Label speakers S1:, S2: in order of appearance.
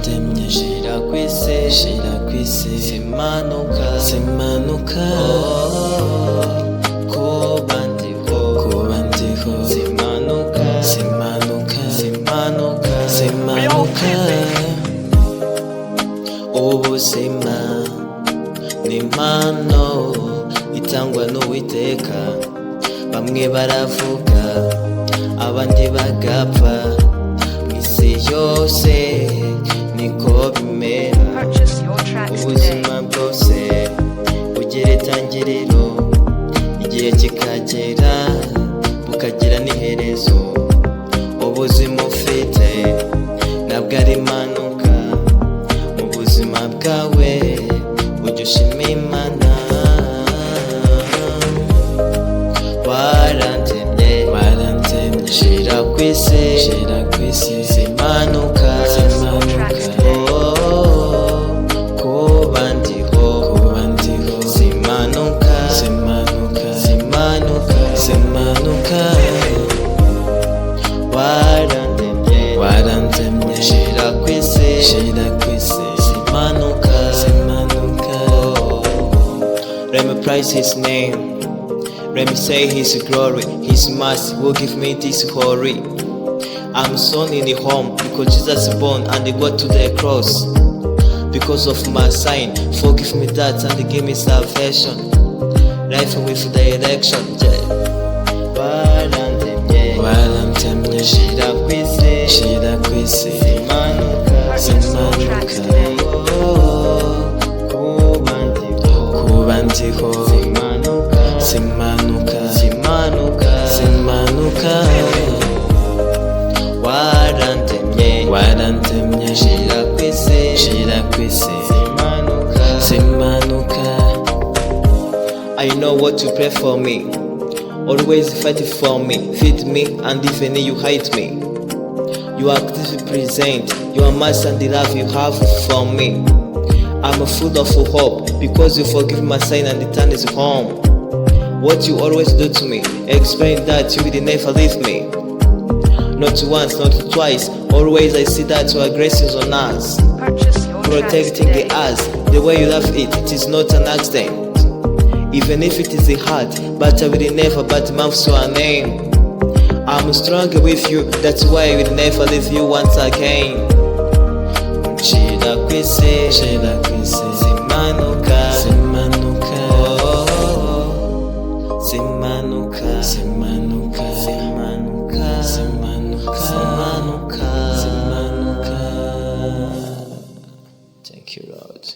S1: warandemye
S2: shira kwisi zimanuka kuba ndiho zimanuka ubuzima ni impano itangwa n'Uwiteka, bamwe baravuga abandi bagapfa, mw'isi yose niko bimera. Ubuzima bwose bugira itangiriro, igihe kikagera bukagira n'iherezo. Ubuzima ufite ntabwo ari impanuka, mu buzima bwawe ujya ushima Imana. warandemye shira kwisi zimanuka kuba ndiho zimanuka warandemye shira kwisi zimanuka. Let me praise his name, let me say his glory, his mercy will give me this glory. I'm son in the home because Jesus is born and he got to the cross. Because of my sign, forgive me that and give me salvation. Life with direction. warandemye shira kwisi zimanuka kuba ndiho zimanuka warandemye shira kwisi zimanuka. I know what to pray for me, always fight for me, feed me, and even you hide me. You are actively present, you are mercy and the love you have for me. I'm full of hope because you forgive my sin and the turn is home. What you always do to me, explain that you will never leave me. Not once, not twice, always I see that your grace is on us, protecting us. The way you love it, it is not an accident. Even if it is hard, but I will never but mouth your name. I'm strong with you, that's why I will never leave you once again. Shira kwisi zimanuka Thank you, Lord.